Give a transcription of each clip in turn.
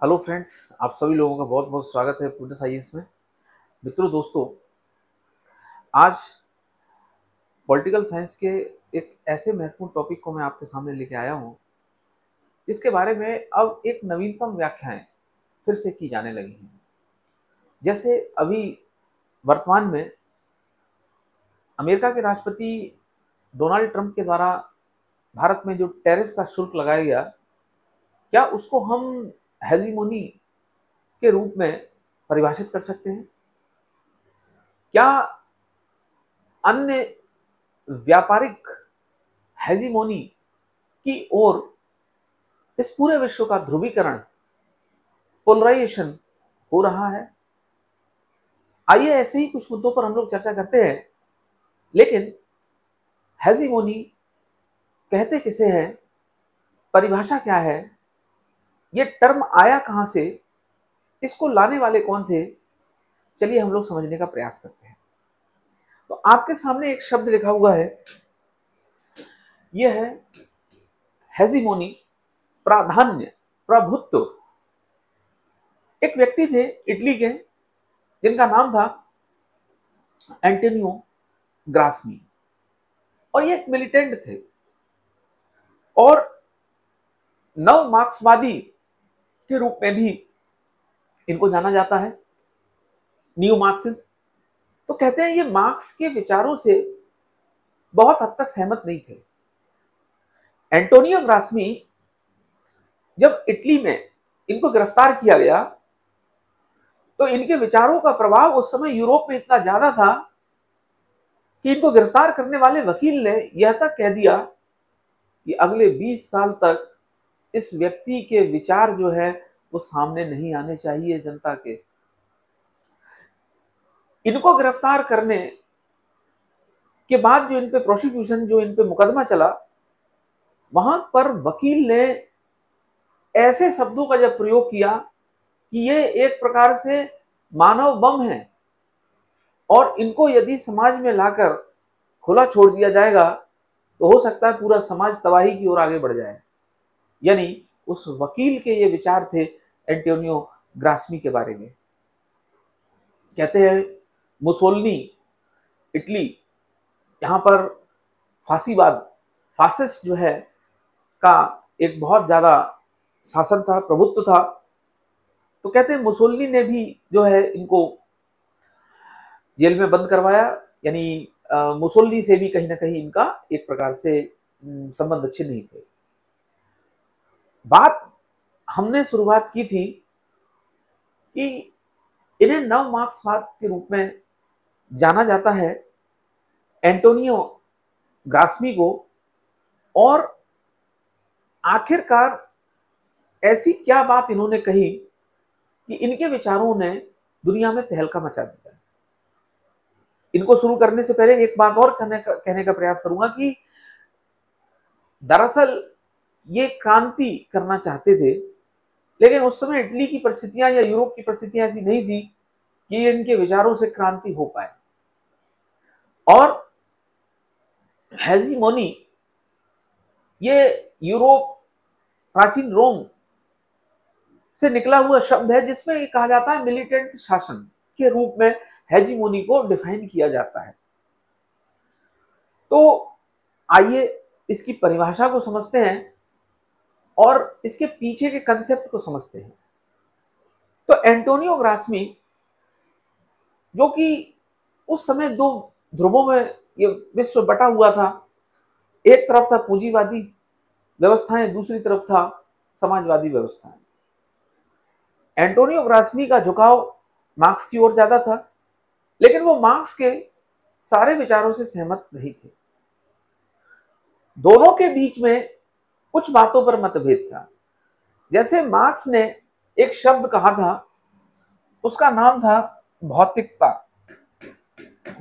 Hello friends, आप सभी लोगों का बहुत बहुत स्वागत है पुलिस साइंस में। मित्रों, दोस्तों, आज पॉलिटिकल साइंस के एक ऐसे महत्वपूर्ण टॉपिक को मैं आपके सामने लेके आया हूँ जिसके बारे में अब एक नवीनतम व्याख्याएं फिर से की जाने लगी हैं। जैसे अभी वर्तमान में अमेरिका के राष्ट्रपति डोनाल्ड ट्रंप के द्वारा भारत में जो टैरिफ का शुल्क लगाया गया, क्या उसको हम हेजीमोनी के रूप में परिभाषित कर सकते हैं? क्या अन्य व्यापारिक हेजीमोनी की ओर इस पूरे विश्व का ध्रुवीकरण, पोलराइजेशन हो रहा है? आइए ऐसे ही कुछ मुद्दों पर हम लोग चर्चा करते हैं। लेकिन हेजीमोनी कहते किसे हैं, परिभाषा क्या है, ये टर्म आया कहां से, इसको लाने वाले कौन थे, चलिए हम लोग समझने का प्रयास करते हैं। तो आपके सामने एक शब्द लिखा हुआ है, यह है हेजीमोनी, प्राधान्य, प्रभुत्व। एक व्यक्ति थे इटली के जिनका नाम था एंटोनियो ग्रास्मी, और ये एक मिलिटेंट थे और नव मार्क्सवादी के रूप में भी इनको जाना जाता है, न्यू मार्क्सिज्म। तो कहते हैं ये मार्क्स के विचारों से बहुत हद तक सहमत नहीं थे। एंटोनियो ग्रास्मी, जब इटली में इनको गिरफ्तार किया गया तो इनके विचारों का प्रभाव उस समय यूरोप में इतना ज्यादा था कि इनको गिरफ्तार करने वाले वकील ने यह तक कह दिया कि अगले 20 साल तक इस व्यक्ति के विचार जो है वो सामने नहीं आने चाहिए जनता के। इनको गिरफ्तार करने के बाद जो इन पे प्रोसिक्यूशन, जो इन पे मुकदमा चला, वहां पर वकील ने ऐसे शब्दों का जब प्रयोग किया कि ये एक प्रकार से मानव बम है और इनको यदि समाज में लाकर खुला छोड़ दिया जाएगा तो हो सकता है पूरा समाज तबाही की ओर आगे बढ़ जाए। यानी उस वकील के ये विचार थे एंटोनियो ग्रास्मी के बारे में। कहते हैं मुसोलिनी, इटली, यहाँ पर फांसीवाद, फासिस्ट जो है का एक बहुत ज्यादा शासन था, प्रभुत्व था। तो कहते हैं मुसोलिनी ने भी जो है इनको जेल में बंद करवाया। यानी मुसोलिनी से भी कहीं ना कहीं इनका एक प्रकार से संबंध अच्छे नहीं थे। बात हमने शुरुआत की थी कि इन्हें नव मार्क्सवाद के रूप में जाना जाता है, एंटोनियो ग्रास्मी को। और आखिरकार ऐसी क्या बात इन्होंने कही कि इनके विचारों ने दुनिया में तहलका मचा दिया। इनको शुरू करने से पहले एक बात और कहने का प्रयास करूंगा कि दरअसल ये क्रांति करना चाहते थे, लेकिन उस समय इटली की परिस्थितियां या यूरोप की परिस्थितियां ऐसी नहीं थी कि इनके विचारों से क्रांति हो पाए। और हेजीमोनी ये यूरोप, प्राचीन रोम से निकला हुआ शब्द है जिसमें ये कहा जाता है मिलिटेंट शासन के रूप में हेजीमोनी को डिफाइन किया जाता है। तो आइए इसकी परिभाषा को समझते हैं और इसके पीछे के कंसेप्ट को समझते हैं। तो एंटोनियो ग्रास्मी, जो कि उस समय दो ध्रुवों में ये विश्व बटा हुआ था, एक तरफ था पूंजीवादी व्यवस्थाएं, दूसरी तरफ था समाजवादी व्यवस्थाएं। एंटोनियो ग्रास्मी का झुकाव मार्क्स की ओर ज्यादा था, लेकिन वो मार्क्स के सारे विचारों से सहमत नहीं थे। दोनों के बीच में कुछ बातों पर मतभेद था। जैसे मार्क्स ने एक शब्द कहा था, उसका नाम था भौतिकता,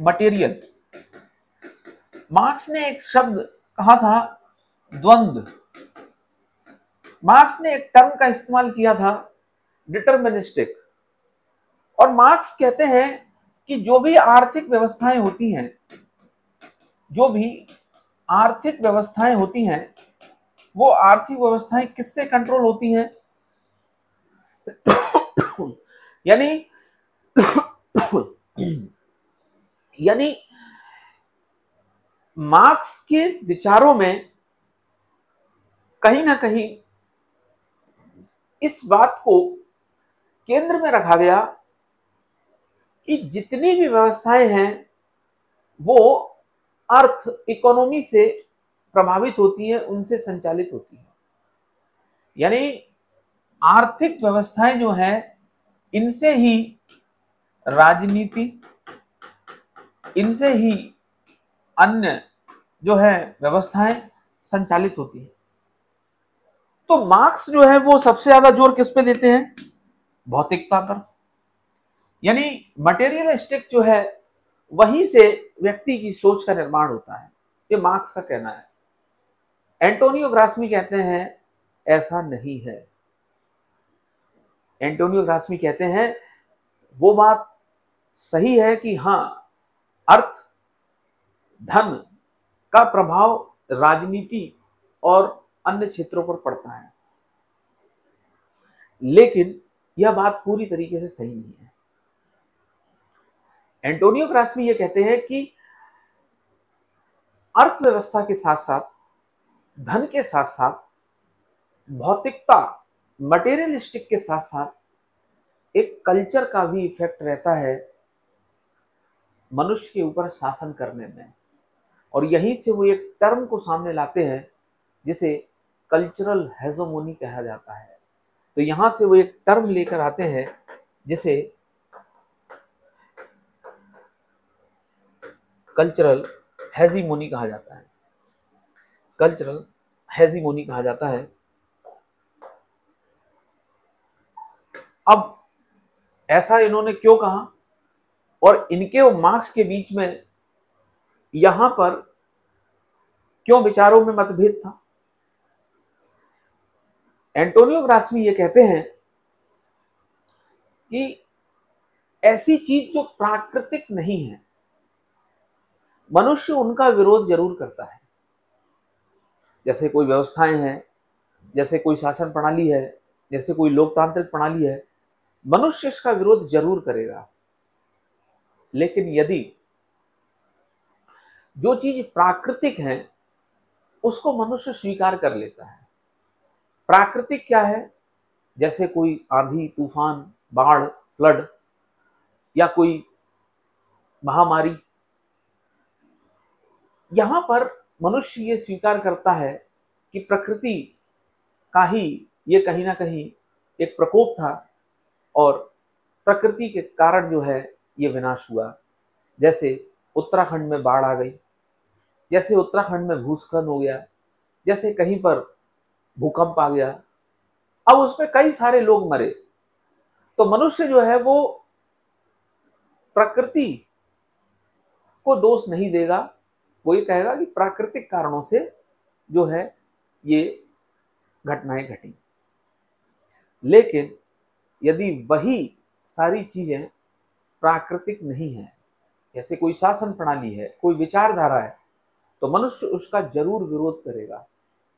मटेरियल। मार्क्स ने एक शब्द कहा था द्वंद्व। मार्क्स ने एक टर्म का इस्तेमाल किया था डिटरमिनिस्टिक। और मार्क्स कहते हैं कि जो भी आर्थिक व्यवस्थाएं होती हैं, जो भी आर्थिक व्यवस्थाएं होती हैं, वो आर्थिक व्यवस्थाएं किससे कंट्रोल होती हैं? यानी यानी मार्क्स के विचारों में कहीं ना कहीं इस बात को केंद्र में रखा गया कि जितनी भी व्यवस्थाएं हैं वो अर्थ इकोनॉमी से प्रभावित होती है, उनसे संचालित होती है। यानी आर्थिक व्यवस्थाएं जो है इनसे ही राजनीति, इनसे ही अन्य जो है व्यवस्थाएं संचालित होती है। तो मार्क्स जो है वो सबसे ज्यादा जोर किस पे देते हैं? भौतिकता पर। यानी मटेरियलिस्टिक जो है वहीं से व्यक्ति की सोच का निर्माण होता है, ये मार्क्स का कहना है। एंटोनियो ग्रास्मी कहते हैं ऐसा नहीं है। एंटोनियो ग्रास्मी कहते हैं वो बात सही है कि हाँ, अर्थ, धन का प्रभाव राजनीति और अन्य क्षेत्रों पर पड़ता है, लेकिन यह बात पूरी तरीके से सही नहीं है। एंटोनियो ग्रास्मी ये कहते हैं कि अर्थव्यवस्था के साथ साथ, धन के साथ साथ, भौतिकता, मटेरियलिस्टिक के साथ साथ एक कल्चर का भी इफेक्ट रहता है मनुष्य के ऊपर शासन करने में। और यहीं से वो एक टर्म को सामने लाते हैं जिसे कल्चरल हेजोमोनी कहा जाता है। तो यहां से वो एक टर्म लेकर आते हैं जिसे कल्चरल हेजीमोनी कहा जाता है। कल्चरल हेजीमोनी कहा जाता है। अब ऐसा इन्होंने क्यों कहा और इनके और मार्क्स के बीच में यहां पर क्यों विचारों में मतभेद था? एंटोनियो ग्रास्मी ये कहते हैं कि ऐसी चीज जो प्राकृतिक नहीं है, मनुष्य उनका विरोध जरूर करता है। जैसे कोई व्यवस्थाएं हैं, जैसे कोई शासन प्रणाली है, जैसे कोई लोकतांत्रिक प्रणाली है, मनुष्य इसका विरोध जरूर करेगा। लेकिन यदि जो चीज प्राकृतिक है उसको मनुष्य स्वीकार कर लेता है। प्राकृतिक क्या है? जैसे कोई आंधी, तूफान, बाढ़, फ्लड या कोई महामारी, यहां पर मनुष्य ये स्वीकार करता है कि प्रकृति का ही ये कहीं ना कहीं एक प्रकोप था और प्रकृति के कारण जो है ये विनाश हुआ। जैसे उत्तराखंड में बाढ़ आ गई, जैसे उत्तराखंड में भूस्खलन हो गया, जैसे कहीं पर भूकंप आ गया, अब उसमें कई सारे लोग मरे। तो मनुष्य जो है वो प्रकृति को दोष नहीं देगा, वो ये कहेगा कि प्राकृतिक कारणों से जो है ये घटनाएं घटी। लेकिन यदि वही सारी चीजें प्राकृतिक नहीं है, जैसे कोई शासन प्रणाली है, कोई विचारधारा है, तो मनुष्य उसका जरूर विरोध करेगा।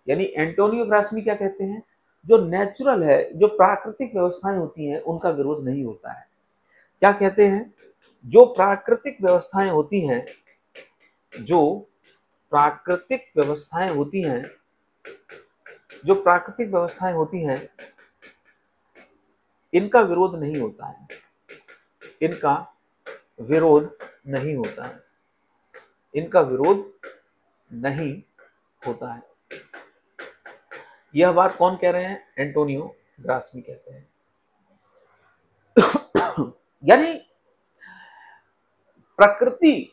यानी एंटोनियो ग्रास्मी क्या कहते हैं? जो नेचुरल है, जो प्राकृतिक व्यवस्थाएं होती हैं, उनका विरोध नहीं होता है। क्या कहते हैं? जो प्राकृतिक व्यवस्थाएं होती हैं, जो प्राकृतिक व्यवस्थाएं होती हैं, जो प्राकृतिक व्यवस्थाएं होती हैं, इनका विरोध नहीं होता है। इनका विरोध नहीं होता है। इनका विरोध नहीं होता है। यह बात कौन कह रहे हैं? एंटोनियो ग्रास्मी कहते हैं। यानी प्रकृति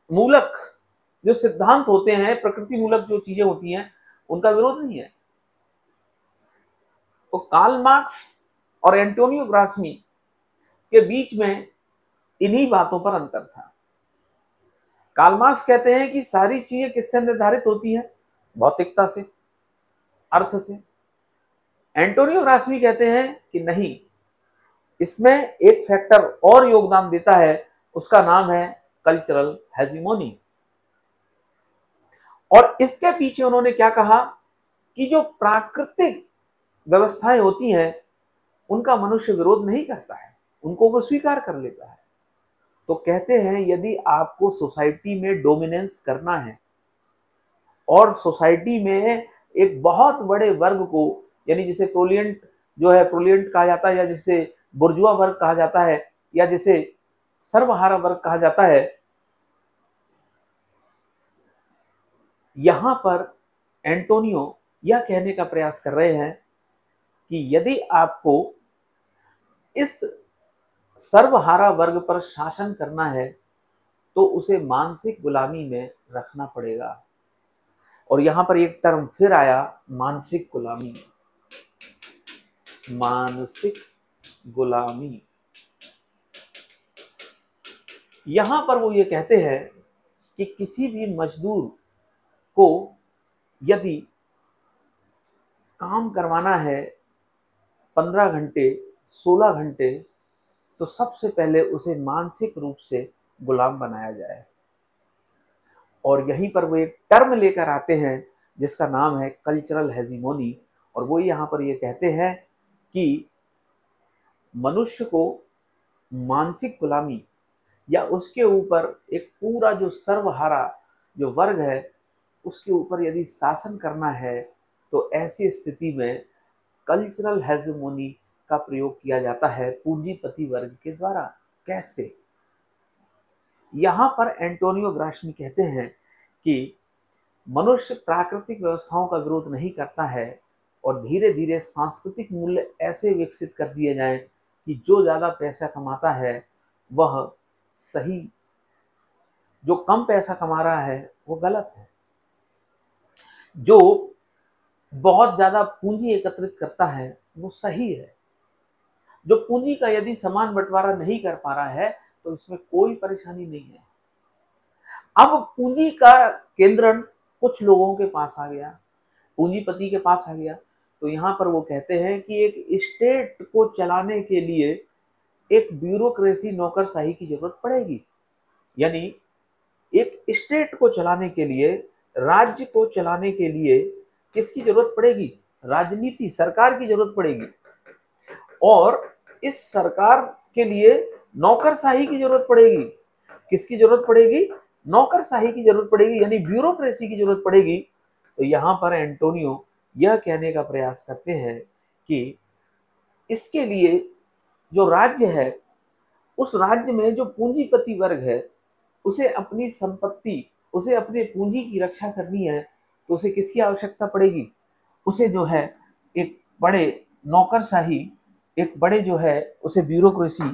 मूलक जो सिद्धांत होते हैं, प्रकृति मूलक जो चीजें होती हैं, उनका विरोध नहीं है। तो कार्ल मार्क्स और एंटोनियो ग्रास्मी के बीच में इन्हीं बातों पर अंतर था। कार्ल मार्क्स कहते हैं कि सारी चीजें किससे निर्धारित होती है? भौतिकता से, अर्थ से। एंटोनियो ग्रास्मी कहते हैं कि नहीं, इसमें एक फैक्टर और योगदान देता है, उसका नाम है कल्चरल हेजीमोनी। और इसके पीछे उन्होंने क्या कहा कि जो प्राकृतिक व्यवस्थाएं होती हैं उनका मनुष्य विरोध नहीं करता है, उनको वो स्वीकार कर लेता है। तो कहते हैं यदि आपको सोसाइटी में डोमिनेंस करना है और सोसाइटी में एक बहुत बड़े वर्ग को, यानी जिसे प्रोलियंट जो है प्रोलियंट कहा जाता है, या जिसे बुर्जुआ वर्ग कहा जाता है, या जिसे सर्वहारा वर्ग कहा जाता है, यहां पर एंटोनियो यह कहने का प्रयास कर रहे हैं कि यदि आपको इस सर्वहारा वर्ग पर शासन करना है तो उसे मानसिक गुलामी में रखना पड़ेगा। और यहां पर एक टर्म फिर आया, मानसिक गुलामी। मानसिक गुलामी, यहां पर वो ये कहते हैं कि किसी भी मजदूर को यदि काम करवाना है 15 घंटे 16 घंटे, तो सबसे पहले उसे मानसिक रूप से गुलाम बनाया जाए। और यहीं पर वो एक टर्म लेकर आते हैं जिसका नाम है कल्चरल हेजिमोनी। और वो यहाँ पर ये कहते हैं कि मनुष्य को मानसिक गुलामी या उसके ऊपर एक पूरा जो सर्वहारा जो वर्ग है उसके ऊपर यदि शासन करना है तो ऐसी स्थिति में कल्चरल हेजिमोनी का प्रयोग किया जाता है पूंजीपति वर्ग के द्वारा। कैसे? यहाँ पर एंटोनियो ग्राशमी कहते हैं कि मनुष्य प्राकृतिक व्यवस्थाओं का विरोध नहीं करता है और धीरे धीरे सांस्कृतिक मूल्य ऐसे विकसित कर दिए जाएं कि जो ज़्यादा पैसा कमाता है वह सही, जो कम पैसा कमा रहा है वो गलत है, जो बहुत ज़्यादा पूंजी एकत्रित करता है वो सही है, जो पूंजी का यदि समान बंटवारा नहीं कर पा रहा है तो इसमें कोई परेशानी नहीं है। अब पूंजी का केंद्रण कुछ लोगों के पास आ गया, पूंजीपति के पास आ गया, तो यहाँ पर वो कहते हैं कि एक स्टेट को चलाने के लिए एक ब्यूरोक्रेसी नौकरशाही की जरूरत पड़ेगी। यानी एक स्टेट को चलाने के लिए, राज्य को चलाने के लिए किसकी जरूरत पड़ेगी? राजनीति, सरकार की जरूरत पड़ेगी। और इस सरकार के लिए नौकरशाही की जरूरत पड़ेगी। किसकी जरूरत पड़ेगी? नौकरशाही की जरूरत पड़ेगी, यानी ब्यूरोक्रेसी की जरूरत पड़ेगी। तो यहाँ पर एंटोनियो यह कहने का प्रयास करते हैं कि इसके लिए जो राज्य है, उस राज्य में जो पूंजीपति वर्ग है उसे अपनी संपत्ति, उसे अपने पूंजी की रक्षा करनी है, तो उसे किसकी आवश्यकता पड़ेगी? उसे जो है एक बड़े नौकरशाही, एक बड़े जो है उसे ब्यूरोक्रेसी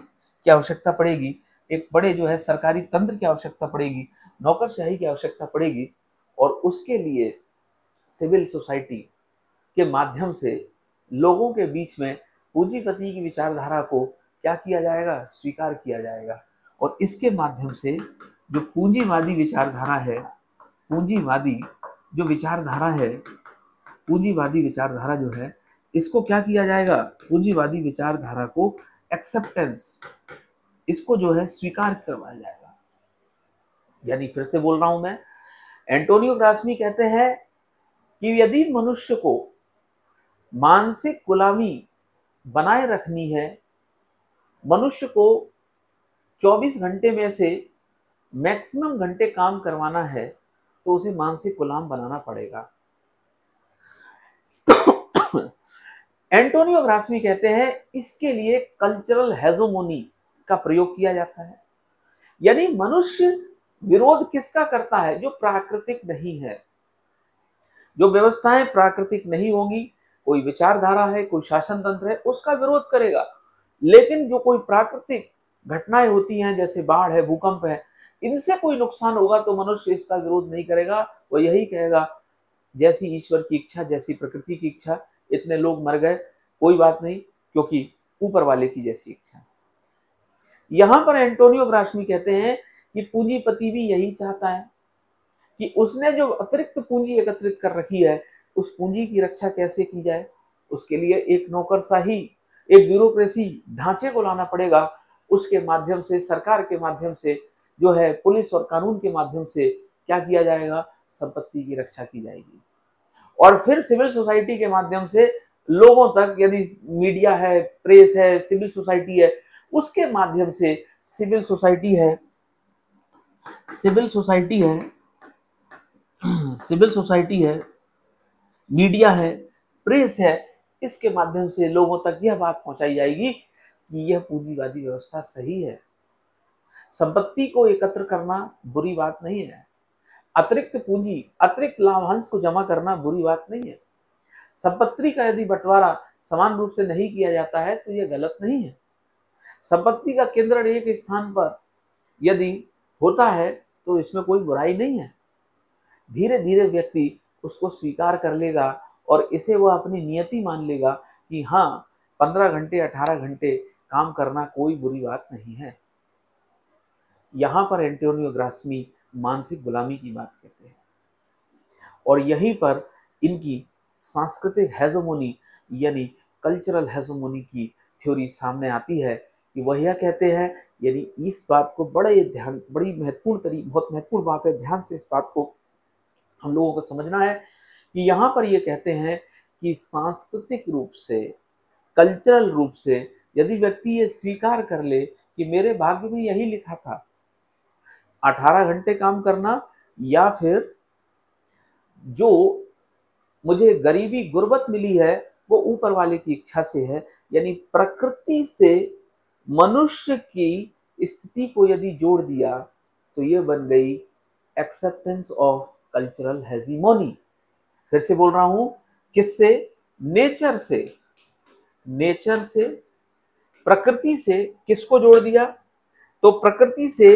की आवश्यकता पड़ेगी, एक बड़े जो है सरकारी तंत्र की आवश्यकता पड़ेगी, नौकरशाही की आवश्यकता पड़ेगी। और उसके लिए सिविल सोसाइटी के माध्यम से लोगों के बीच में पूंजीपति की विचारधारा को क्या किया जाएगा? स्वीकार किया जाएगा। और इसके माध्यम से जो पूंजीवादी विचारधारा है, पूंजीवादी जो विचारधारा है, पूंजीवादी विचारधारा जो है, इसको क्या किया जाएगा? पूंजीवादी विचारधारा को एक्सेप्टेंस, इसको जो है स्वीकार करवाया जाएगा। यानी फिर से बोल रहा हूं मैं, एंटोनियो ग्राशमी कहते हैं कि यदि मनुष्य को मानसिक गुलामी बनाए रखनी है, मनुष्य को 24 घंटे में से मैक्सिमम घंटे काम करवाना है, तो उसे मानसिक गुलाम बनाना पड़ेगा। एंटोनियो ग्राशमी कहते हैं इसके लिए कल्चरल हेजोमोनी का प्रयोग किया जाता है। यानी मनुष्य विरोध किसका करता है? जो प्राकृतिक नहीं है, जो व्यवस्थाएं प्राकृतिक नहीं होंगी, कोई विचारधारा है, कोई शासन तंत्र है, उसका विरोध करेगा। लेकिन जो कोई प्राकृतिक घटनाएं होती हैं, जैसे बाढ़ है, भूकंप है, इनसे कोई नुकसान होगा तो मनुष्य इसका विरोध नहीं करेगा। वो यही कहेगा जैसी ईश्वर की इच्छा, जैसी प्रकृति की इच्छा, इतने लोग मर गए, कोई बात नहीं, क्योंकि ऊपर वाले की जैसी इच्छा। यहां पर एंटोनियो ग्राशमी कहते हैं कि पूंजीपति भी यही चाहता है कि उसने जो अतिरिक्त पूंजी एकत्रित कर रखी है, उस पूंजी की रक्षा कैसे की जाए। उसके लिए एक नौकरशाही, एक ब्यूरोक्रेसी ढांचे को लाना पड़ेगा। उसके माध्यम से, सरकार के माध्यम से, जो है पुलिस और कानून के माध्यम से क्या किया जाएगा? संपत्ति की रक्षा की जाएगी। और फिर सिविल सोसाइटी के माध्यम से लोगों तक, यदि मीडिया है, प्रेस है, सिविल सोसाइटी है, उसके माध्यम से सिविल सोसाइटी है, सिविल सोसाइटी है, सिविल सोसाइटी है, मीडिया है, प्रेस है, इसके माध्यम से लोगों तक यह बात पहुंचाई जाएगी कि यह पूंजीवादी व्यवस्था सही है। संपत्ति को एकत्र करना बुरी बात नहीं है, अतिरिक्त पूंजी, अतिरिक्त लाभांश को जमा करना बुरी बात नहीं है। संपत्ति का यदि बंटवारा समान रूप से नहीं किया जाता है तो यह गलत नहीं है। संपत्ति का केंद्र एक स्थान पर यदि होता है तो इसमें कोई बुराई नहीं है। धीरे धीरे व्यक्ति उसको स्वीकार कर लेगा और इसे वह अपनी नियति मान लेगा कि हाँ, 15 घंटे 18 घंटे काम करना कोई बुरी बात नहीं है। यहाँ पर एंटोनियो ग्रास्मी मानसिक गुलामी की बात कहते हैं और यहीं पर इनकी सांस्कृतिक हेजोमोनी यानी कल्चरल हेजोमोनी की थ्योरी सामने आती है कि वह यह कहते हैं, यानी इस बात को बड़ी बहुत महत्वपूर्ण बात है, ध्यान से इस बात को हम लोगों को समझना है कि यहाँ पर ये कहते हैं कि सांस्कृतिक रूप से, कल्चरल रूप से यदि व्यक्ति ये स्वीकार कर ले कि मेरे भाग्य में यही लिखा था 18 घंटे काम करना, या फिर जो मुझे गरीबी गुर्बत मिली है वो ऊपर वाले की इच्छा से है, यानी प्रकृति से मनुष्य की स्थिति को यदि जोड़ दिया तो ये बन गई एक्सेप्टेंस ऑफ कल्चरल हेजीमोनी। फिर से बोल रहा हूं, किससे? नेचर से। नेचर से, प्रकृति से किसको जोड़ दिया? तो प्रकृति से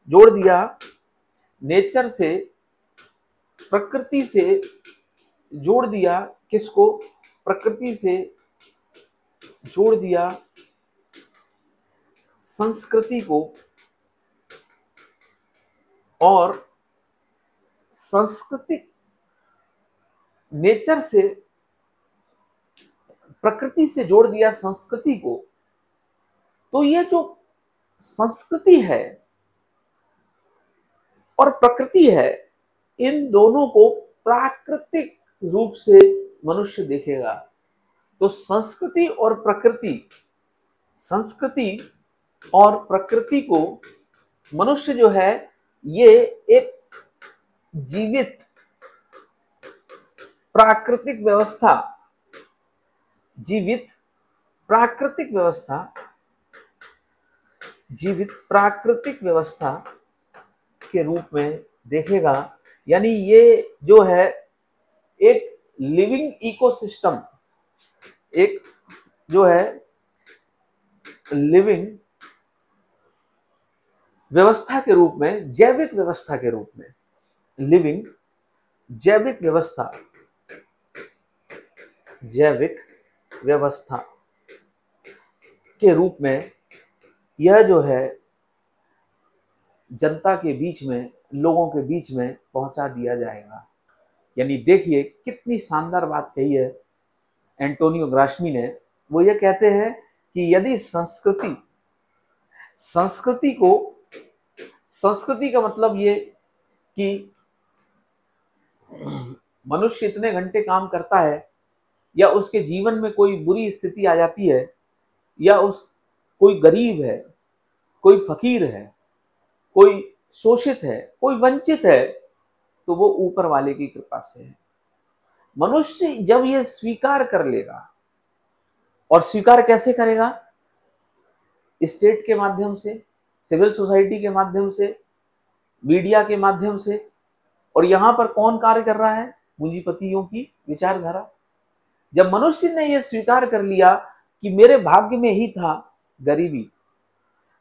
जोड़ दिया, नेचर से, प्रकृति से जोड़ दिया किसको? प्रकृति से जोड़ दिया संस्कृति को, और सांस्कृतिक, नेचर से, प्रकृति से जोड़ दिया संस्कृति को। तो ये जो संस्कृति है और प्रकृति है, इन दोनों को प्राकृतिक रूप से मनुष्य देखेगा। तो संस्कृति और प्रकृति, संस्कृति और प्रकृति को मनुष्य जो है ये एक जीवित प्राकृतिक व्यवस्था, जीवित प्राकृतिक व्यवस्था, जीवित प्राकृतिक व्यवस्था के रूप में देखेगा। यानी ये जो है एक लिविंग इकोसिस्टम, एक जो है लिविंग व्यवस्था के रूप में, जैविक व्यवस्था के रूप में, लिविंग जैविक व्यवस्था, जैविक व्यवस्था के रूप में यह जो है जनता के बीच में, लोगों के बीच में पहुंचा दिया जाएगा। यानी देखिए कितनी शानदार बात कही है एंटोनियो ग्रास्मी ने। वो ये कहते हैं कि यदि संस्कृति, संस्कृति को, संस्कृति का मतलब ये कि मनुष्य इतने घंटे काम करता है, या उसके जीवन में कोई बुरी स्थिति आ जाती है, या कोई गरीब है, कोई फकीर है, कोई शोषित है, कोई वंचित है, तो वो ऊपर वाले की कृपा से है। मनुष्य जब ये स्वीकार कर लेगा, और स्वीकार कैसे करेगा? स्टेट के माध्यम से, सिविल सोसाइटी के माध्यम से, मीडिया के माध्यम से, और यहां पर कौन कार्य कर रहा है? पूंजीपतियों की विचारधारा। जब मनुष्य ने यह स्वीकार कर लिया कि मेरे भाग्य में ही था गरीबी,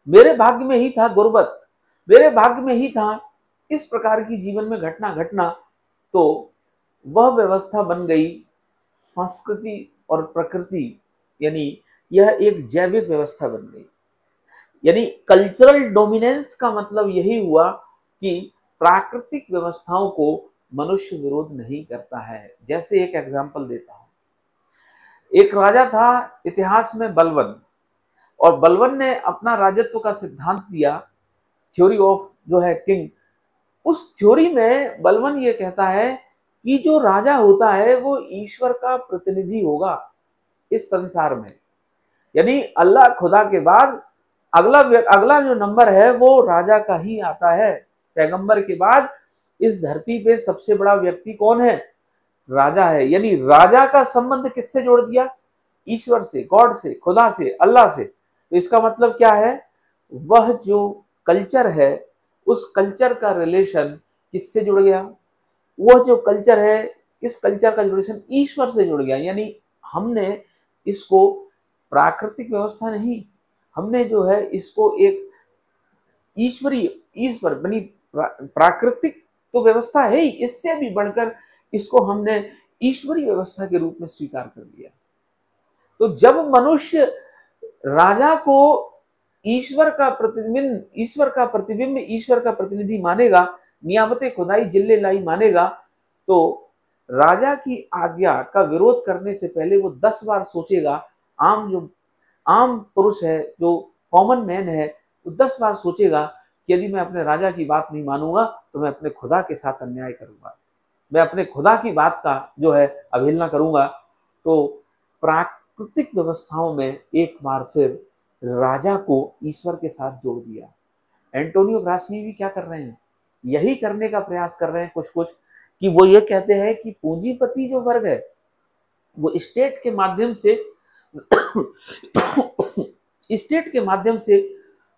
मेरे भाग्य में ही था गुर्बत, मेरे भाग्य में ही था इस प्रकार की जीवन में घटना घटना, तो वह व्यवस्था बन गई संस्कृति और प्रकृति, यानी यह एक जैविक व्यवस्था बन गई। यानी कल्चरल डोमिनेंस का मतलब यही हुआ कि प्राकृतिक व्यवस्थाओं को मनुष्य विरोध नहीं करता है। जैसे एक एग्जांपल देता हूं, एक राजा था इतिहास में बलवन, और बलवन ने अपना राजत्व का सिद्धांत दिया, थ्योरी ऑफ जो है किंग। उस थ्योरी में बलवन ये कहता है कि जो राजा होता है वो ईश्वर का प्रतिनिधि होगा, इस संसार में। यानी अल्लाह खुदा के बाद अगला जो नंबर है वो राजा का ही आता है। पैगंबर के बाद इस धरती पे सबसे बड़ा व्यक्ति कौन है? राजा है। यानी राजा का संबंध किससे जोड़ दिया? ईश्वर से, गॉड से, खुदा से, अल्लाह से। तो इसका मतलब क्या है? वह जो कल्चर है उस कल्चर का रिलेशन किससे जुड़ गया? वह जो कल्चर है, इस कल्चर का रिलेशन ईश्वर से जुड़ गया। यानी हमने इसको प्राकृतिक व्यवस्था नहीं, हमने जो है इसको एक ईश्वर बनी प्राकृतिक तो व्यवस्था है ही, इससे भी बढ़कर इसको हमने ईश्वरीय व्यवस्था के रूप में स्वीकार कर लिया। तो जब मनुष्य राजा को ईश्वर का प्रतिनिधि मानेगा, नियामते खुदाई जिल्ले लाई मानेगा, तो राजा की आज्ञा का विरोध करने से पहले वो 10 बार सोचेगा। आम पुरुष है, जो कॉमन मैन है, वो 10 बार सोचेगा कि यदि मैं अपने राजा की बात नहीं मानूंगा तो मैं अपने खुदा के साथ अन्याय करूंगा, मैं अपने खुदा की बात का जो है अवहेलना करूंगा। तो प्राकृतिक व्यवस्थाओं में एक बार फिर राजा को ईश्वर के साथ जोड़ दिया। एंटोनियो ग्रास्मी भी क्या कर रहे हैं? यही करने का प्रयास कर रहे हैं कुछ कुछ, कि वो ये कहते हैं कि पूंजीपति जो वर्ग है वो स्टेट के माध्यम से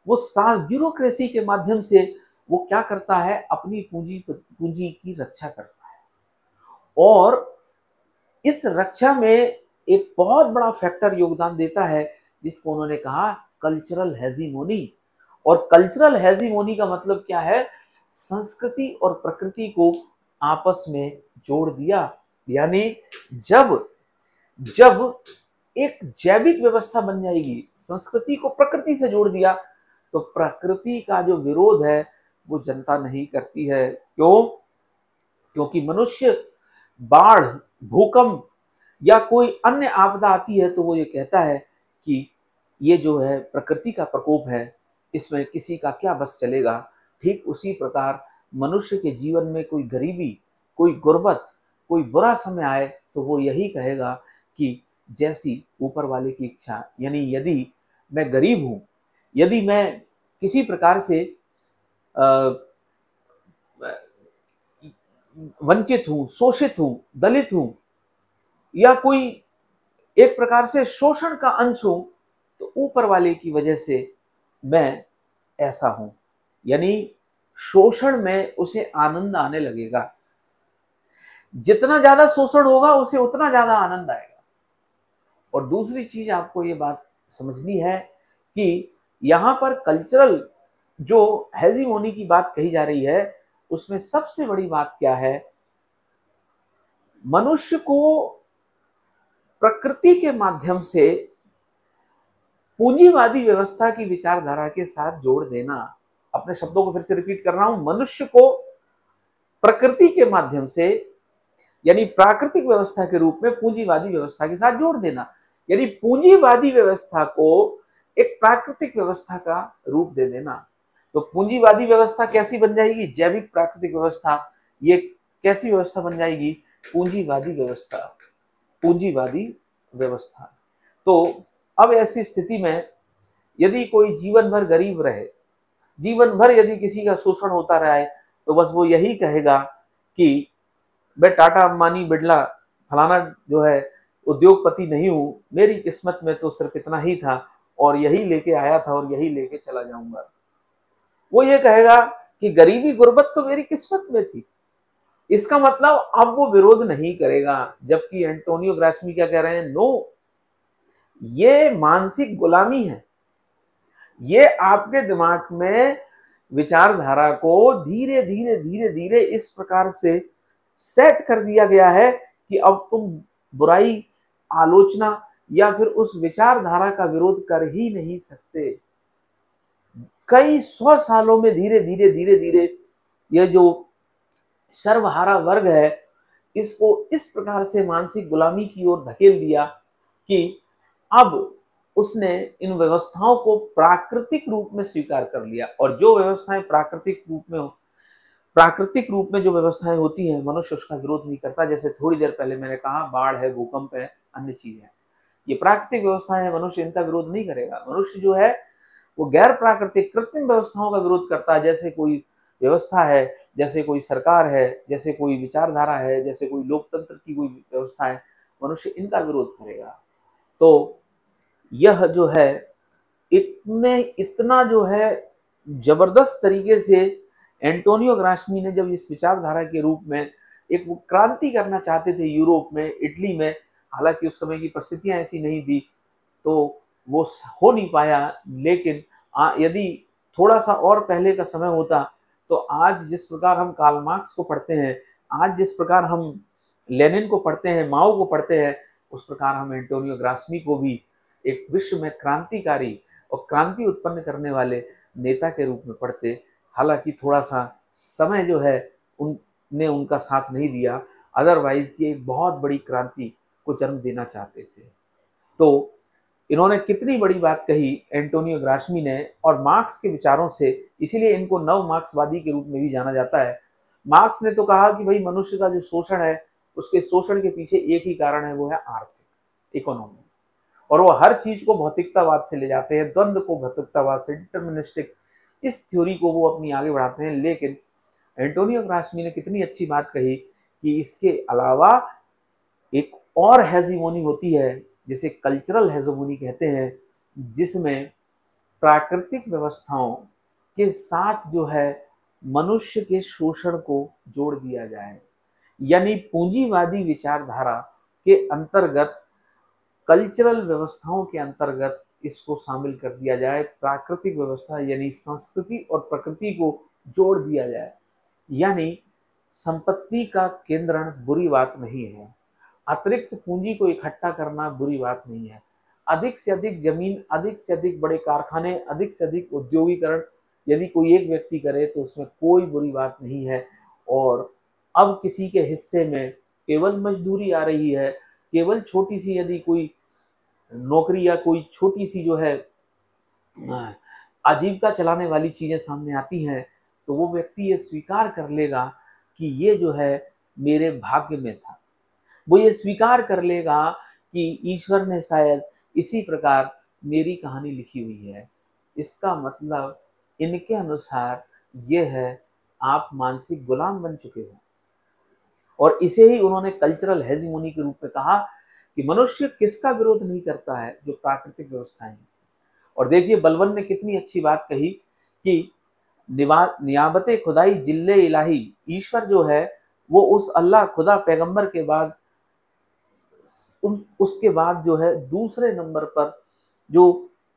वो ब्यूरोक्रेसी के माध्यम से वो क्या करता है? अपनी पूंजी की रक्षा करता है। और इस रक्षा में एक बहुत बड़ा फैक्टर योगदान देता है जिसको उन्होंने कहा कल्चरल हेजीमोनी। और कल्चरल हेजीमोनी का मतलब क्या है? संस्कृति और प्रकृति को आपस में जोड़ दिया। यानी जब एक जैविक व्यवस्था बन जाएगी, संस्कृति को प्रकृति से जोड़ दिया, तो प्रकृति का जो विरोध है वो जनता नहीं करती है। क्यों? क्योंकि मनुष्य बाढ़, भूकंप या कोई अन्य आपदा आती है तो वो ये कहता है कि ये जो है प्रकृति का प्रकोप है, इसमें किसी का क्या बस चलेगा। ठीक उसी प्रकार मनुष्य के जीवन में कोई गरीबी, कोई गुर्बत, कोई बुरा समय आए तो वो यही कहेगा कि जैसी ऊपर वाले की इच्छा। यानी यदि मैं गरीब हूँ, यदि मैं किसी प्रकार से वंचित हूँ, शोषित हूँ, दलित हूँ, या कोई एक प्रकार से शोषण का अंश हूं, तो ऊपर वाले की वजह से मैं ऐसा हूं। यानी शोषण में उसे आनंद आने लगेगा। जितना ज्यादा शोषण होगा उसे उतना ज्यादा आनंद आएगा। और दूसरी चीज आपको ये बात समझनी है कि यहां पर कल्चरल जो हेजीमोनी की बात कही जा रही है उसमें सबसे बड़ी बात क्या है? मनुष्य को प्रकृति के माध्यम से पूंजीवादी व्यवस्था की विचारधारा के साथ जोड़ देना। अपने शब्दों को फिर से रिपीट कर रहा हूं, मनुष्य को प्रकृति के माध्यम से यानी प्राकृतिक व्यवस्था के रूप में पूंजीवादी व्यवस्था के साथ जोड़ देना। यानी पूंजीवादी व्यवस्था को एक प्राकृतिक व्यवस्था का रूप दे देना। तो पूंजीवादी व्यवस्था कैसी बन जाएगी? जैविक प्राकृतिक व्यवस्था। ये कैसी व्यवस्था बन जाएगी? पूंजीवादी व्यवस्था। पूंजीवादी व्यवस्था। तो अब ऐसी स्थिति में यदि कोई जीवन भर गरीब रहे, जीवन भर यदि किसी का शोषण होता रहा है, तो बस वो यही कहेगा कि मैं टाटा, अंबानी, बिड़ला, फलाना जो है उद्योगपति नहीं हूं, मेरी किस्मत में तो सिर्फ इतना ही था और यही लेके आया था और यही लेके चला जाऊंगा। वो ये कहेगा कि गरीबी गुर्बत तो मेरी किस्मत में थी। इसका मतलब अब वो विरोध नहीं करेगा। जबकि एंटोनियो ग्रास्मी क्या कह रहे हैं? नो, ये मानसिक गुलामी है। ये आपके दिमाग में विचारधारा को धीरे धीरे धीरे धीरे इस प्रकार से सेट कर दिया गया है कि अब तुम बुराई, आलोचना या फिर उस विचारधारा का विरोध कर ही नहीं सकते। कई 100 सालों में धीरे धीरे धीरे धीरे ये जो सर्वहारा वर्ग है इसको इस प्रकार से मानसिक गुलामी की ओर धकेल दिया कि अब उसने इन व्यवस्थाओं को प्राकृतिक रूप में स्वीकार कर लिया। और जो व्यवस्थाएं प्राकृतिक रूप में जो व्यवस्थाएं होती हैं, मनुष्य उसका विरोध नहीं करता। जैसे थोड़ी देर पहले मैंने कहा, बाढ़ है, भूकंप है, अन्य चीज है। ये प्राकृतिक व्यवस्था है, मनुष्य इनका विरोध नहीं करेगा। मनुष्य जो है वो गैर प्राकृतिक कृत्रिम व्यवस्थाओं का विरोध करता है। जैसे कोई व्यवस्था है, जैसे कोई सरकार है, जैसे कोई विचारधारा है, जैसे कोई लोकतंत्र की कोई व्यवस्था है, मनुष्य इनका विरोध करेगा। तो यह जो है इतना जो है जबरदस्त तरीके से एंटोनियो ग्रास्मी ने जब इस विचारधारा के रूप में एक वो क्रांति करना चाहते थे यूरोप में, इटली में, हालांकि उस समय की परिस्थितियां ऐसी नहीं थी तो वो हो नहीं पाया। लेकिन यदि थोड़ा सा और पहले का समय होता तो आज जिस प्रकार हम कार्ल मार्क्स को पढ़ते हैं, आज जिस प्रकार हम लेनिन को पढ़ते हैं, माओ को पढ़ते हैं, उस प्रकार हम एंटोनियो ग्रास्मी को भी एक विश्व में क्रांतिकारी और क्रांति उत्पन्न करने वाले नेता के रूप में पढ़ते। हालांकि थोड़ा सा समय जो है उनने उनका साथ नहीं दिया, अदरवाइज ये एक बहुत बड़ी क्रांति को जन्म देना चाहते थे। तो इन्होंने कितनी बड़ी बात कही एंटोनियो ग्रास्मी ने, और मार्क्स के विचारों से, इसीलिए इनको नव मार्क्सवादी के रूप में भी जाना जाता है। मार्क्स ने तो कहा कि भाई मनुष्य का जो शोषण है, उसके शोषण के पीछे एक ही कारण है, वो है आर्थिक, इकोनॉमी। और वो हर चीज को भौतिकतावाद से ले जाते हैं, द्वंद्व को भौतिकतावाद से, डिटर्मिनिस्टिक, इस थ्योरी को वो अपनी आगे बढ़ाते हैं। लेकिन एंटोनियो ग्रास्मी ने कितनी अच्छी बात कही कि इसके अलावा एक और हेजीमोनी होती है, जिसे कल्चरल हेजीमोनी कहते हैं, जिसमें प्राकृतिक व्यवस्थाओं के साथ जो है मनुष्य के शोषण को जोड़ दिया जाए। यानी पूंजीवादी विचारधारा के अंतर्गत, कल्चरल व्यवस्थाओं के अंतर्गत इसको शामिल कर दिया जाए। प्राकृतिक व्यवस्था यानी संस्कृति और प्रकृति को जोड़ दिया जाए। यानी संपत्ति का केंद्रण बुरी बात नहीं है, अतिरिक्त पूंजी को इकट्ठा करना बुरी बात नहीं है, अधिक से अधिक जमीन, अधिक से अधिक बड़े कारखाने, अधिक से अधिक उद्योगीकरण यदि कोई एक व्यक्ति करे तो उसमें कोई बुरी बात नहीं है। और अब किसी के हिस्से में केवल मजदूरी आ रही है, केवल छोटी सी यदि कोई नौकरी या कोई छोटी सी जो है आजीविका चलाने वाली चीजें सामने आती हैं, तो वो व्यक्ति ये स्वीकार कर लेगा कि ये जो है मेरे भाग्य में था। वो ये स्वीकार कर लेगा कि ईश्वर ने शायद इसी प्रकार मेरी कहानी लिखी हुई है। इसका मतलब इनके अनुसार ये है, आप मानसिक गुलाम बन चुके हो। और इसे ही उन्होंने कल्चरल हेजीमोनी के रूप में कहा कि मनुष्य किसका विरोध नहीं करता है, जो प्राकृतिक व्यवस्थाएं हैं। और देखिए बलबन ने कितनी अच्छी बात कही कि नियाबते खुदाई जिल्ले इलाही, ईश्वर जो है वो उस अल्लाह खुदा पैगंबर के बाद उसके बाद जो है दूसरे नंबर पर जो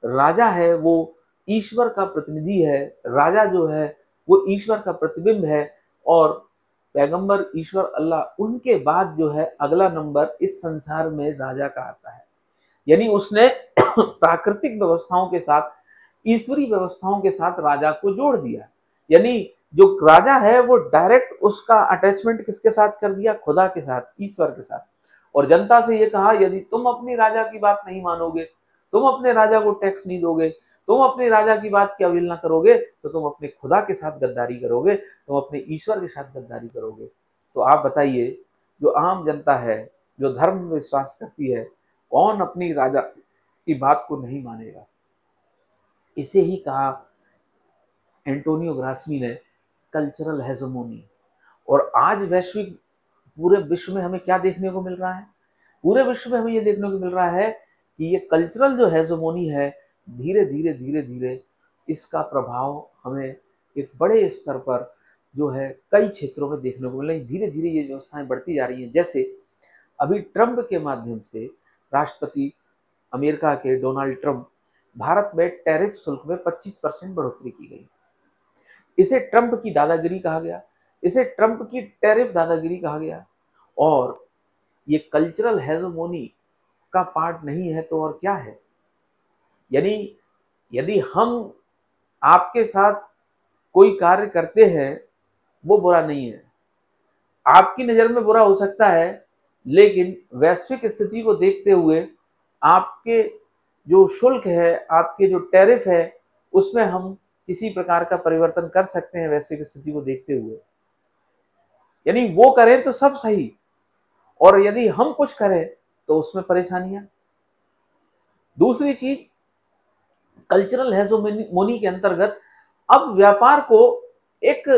राजा है वो ईश्वर का प्रतिनिधि है। राजा जो है वो ईश्वर का प्रतिबिंब है, और पैगंबर ईश्वर अल्लाह उनके बाद जो है अगला नंबर इस संसार में राजा का आता है। यानी उसने प्राकृतिक व्यवस्थाओं के साथ, ईश्वरीय व्यवस्थाओं के साथ राजा को जोड़ दिया। यानी जो राजा है वो डायरेक्ट उसका अटैचमेंट किसके साथ कर दिया, खुदा के साथ, ईश्वर के साथ। और जनता से ये कहा यदि तुम अपनी राजा की बात नहीं मानोगे, तुम अपने राजा को टैक्स नहीं दोगे, तुम अपने राजा की बात की अवहेलना करोगे, तो तुम अपने खुदा के साथ गद्दारी करोगे, तुम अपने ईश्वर के साथ गद्दारी करोगे। तो आप बताइए, जो आम जनता है, जो धर्म में विश्वास करती है, कौन अपनी राजा की बात को नहीं मानेगा। इसे ही कहा एंटोनियो ग्रास्मी ने कल्चरल हेजेमोनी। और आज वैश्विक पूरे विश्व में हमें क्या देखने को मिल रहा है, पूरे विश्व में हमें ये देखने को मिल रहा है कि ये कल्चरल जो हेजेमोनी है, धीरे धीरे धीरे धीरे इसका प्रभाव हमें एक बड़े स्तर पर जो है कई क्षेत्रों में देखने को मिल रही है। धीरे धीरे ये व्यवस्थाएं बढ़ती जा रही हैं। जैसे अभी ट्रंप के माध्यम से राष्ट्रपति अमेरिका के डोनाल्ड ट्रंप, भारत में टैरिफ शुल्क में 25% बढ़ोतरी की गई। इसे ट्रंप की दादागिरी कहा गया, इसे ट्रंप की टैरिफ दादागिरी कहा गया। और ये कल्चरल हेजेमोनी का पार्ट नहीं है तो और क्या है। यानी यदि हम आपके साथ कोई कार्य करते हैं वो बुरा नहीं है, आपकी नज़र में बुरा हो सकता है, लेकिन वैश्विक स्थिति को देखते हुए आपके जो शुल्क है, आपके जो टैरिफ है, उसमें हम किसी प्रकार का परिवर्तन कर सकते हैं वैश्विक स्थिति को देखते हुए। यानी वो करें तो सब सही, और यदि हम कुछ करें तो उसमें परेशानियां। दूसरी चीज, कल्चरल हेजोमोनी के अंतर्गत अब व्यापार को एक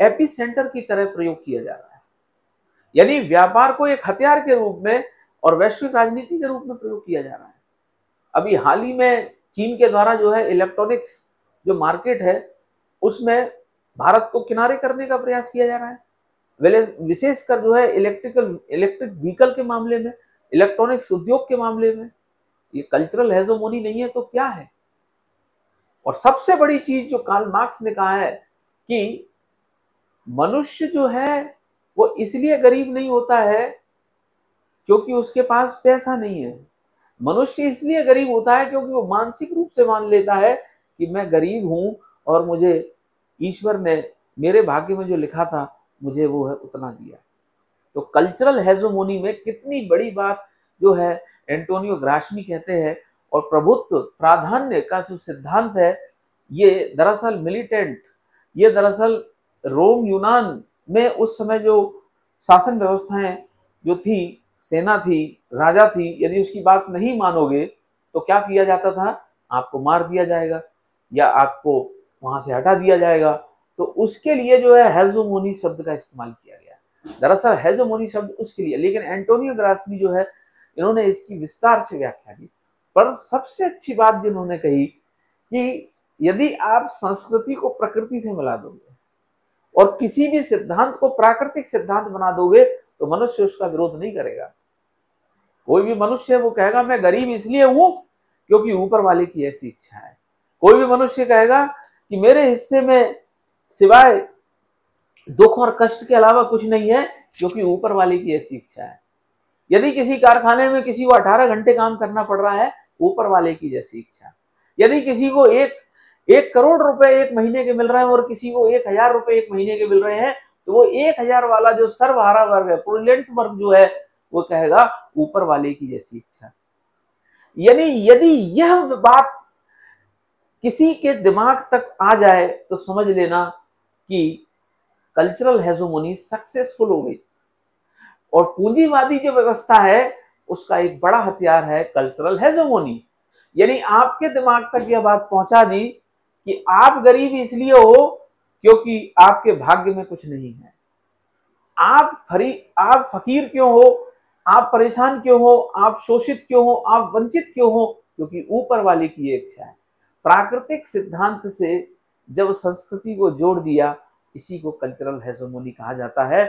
एपी सेंटर की तरह प्रयोग किया जा रहा है, यानी व्यापार को एक हथियार के रूप में और वैश्विक राजनीति के रूप में प्रयोग किया जा रहा है। अभी हाल ही में चीन के द्वारा जो है इलेक्ट्रॉनिक्स जो मार्केट है उसमें भारत को किनारे करने का प्रयास किया जा रहा है। विशेषकर जो है इलेक्ट्रिक व्हीकल के मामले में, इलेक्ट्रॉनिक्स उद्योग के मामले में। ये कल्चरल हेजोमोनी नहीं है तो क्या है? और सबसे बड़ी चीज जो कार्ल मार्क्स ने कहा है कि मनुष्य जो है वो इसलिए गरीब नहीं होता है क्योंकि उसके पास पैसा नहीं है। मनुष्य इसलिए गरीब होता है क्योंकि वो मानसिक रूप से मान लेता है कि मैं गरीब हूं और मुझे ईश्वर ने मेरे भाग्य में जो लिखा था मुझे वो है उतना दिया। तो कल्चरल हेजोमोनी में कितनी बड़ी बात जो है एंटोनियो ग्राशमी कहते हैं, और प्रभुत्व प्राधान्य का जो सिद्धांत है ये दरअसल मिलिटेंट, ये दरअसल रोम यूनान में उस समय जो शासन व्यवस्थाएं जो थी, सेना थी, राजा थी, यदि उसकी बात नहीं मानोगे तो क्या किया जाता था? आपको मार दिया जाएगा या आपको वहां से हटा दिया जाएगा। तो उसके लिए जो है हेजोमोनी शब्द का इस्तेमाल किया गया। दरअसल हेजोमोनी शब्द उसके लिए, लेकिन एंटोनियो ग्राशमी जो है इन्होंने इसकी विस्तार से व्याख्या की। पर सबसे अच्छी बात जिन्होंने कही कि यदि आप संस्कृति को प्रकृति से मिला दोगे और किसी भी सिद्धांत को प्राकृतिक सिद्धांत बना दोगे तो मनुष्य उसका विरोध नहीं करेगा। कोई भी मनुष्य वो कहेगा मैं गरीब इसलिए हूं क्योंकि ऊपर वाले की ऐसी इच्छा है। कोई भी मनुष्य कहेगा कि मेरे हिस्से में सिवाय दुख और कष्ट के अलावा कुछ नहीं है क्योंकि ऊपर वाले की ऐसी इच्छा है। यदि किसी कारखाने में किसी को 18 घंटे काम करना पड़ रहा है, ऊपर वाले की जैसी इच्छा। यदि किसी को एक करोड़ रुपए एक महीने के मिल रहे हैं और किसी को 1000 रुपए एक महीने के मिल रहे हैं, तो वो 1000 वाला जो सर्वहारा वर्ग है, प्रोलेट वर्ग जो है, वो कहेगा ऊपर वाले की जैसी इच्छा। यानी यदि यह बात किसी के दिमाग तक आ जाए तो समझ लेना कि कल्चरल हेजोमोनी सक्सेसफुल हो गई। और पूंजीवादी जो व्यवस्था है उसका एक बड़ा हथियार है कल्चरल हेजोमोनी। यानी आपके दिमाग तक यह बात पहुंचा दी कि आप गरीब इसलिए हो क्योंकि आपके भाग्य में कुछ नहीं है। आप फकीर क्यों हो, आप परेशान क्यों हो, आप शोषित क्यों हो, आप वंचित क्यों हो? क्योंकि ऊपर वाले की इच्छा है। प्राकृतिक सिद्धांत से जब संस्कृति को जोड़ दिया, इसी को कल्चरल हेजोमोनी कहा जाता है।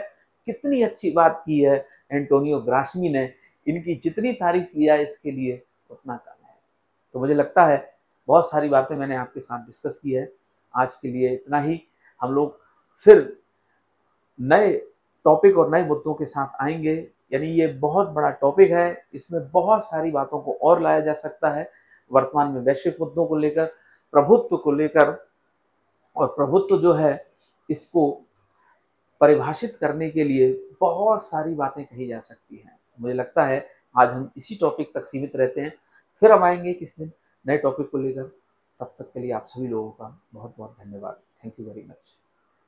कितनी अच्छी बात की है एंटोनियो ग्राशमी ने, इनकी जितनी तारीफ किया है इसके लिए उतना कम है। तो मुझे लगता है बहुत सारी बातें मैंने आपके साथ डिस्कस की है। आज के लिए इतना ही। हम लोग फिर नए टॉपिक और नए मुद्दों के साथ आएंगे। यानी ये बहुत बड़ा टॉपिक है, इसमें बहुत सारी बातों को और लाया जा सकता है। वर्तमान में वैश्विक मुद्दों को लेकर, प्रभुत्व को लेकर, और प्रभुत्व जो है इसको परिभाषित करने के लिए बहुत सारी बातें कही जा सकती हैं। मुझे लगता है आज हम इसी टॉपिक तक सीमित रहते हैं। फिर हम आएंगे किस दिन नए टॉपिक को लेकर। तब तक के लिए आप सभी लोगों का बहुत बहुत धन्यवाद। Thank you very much.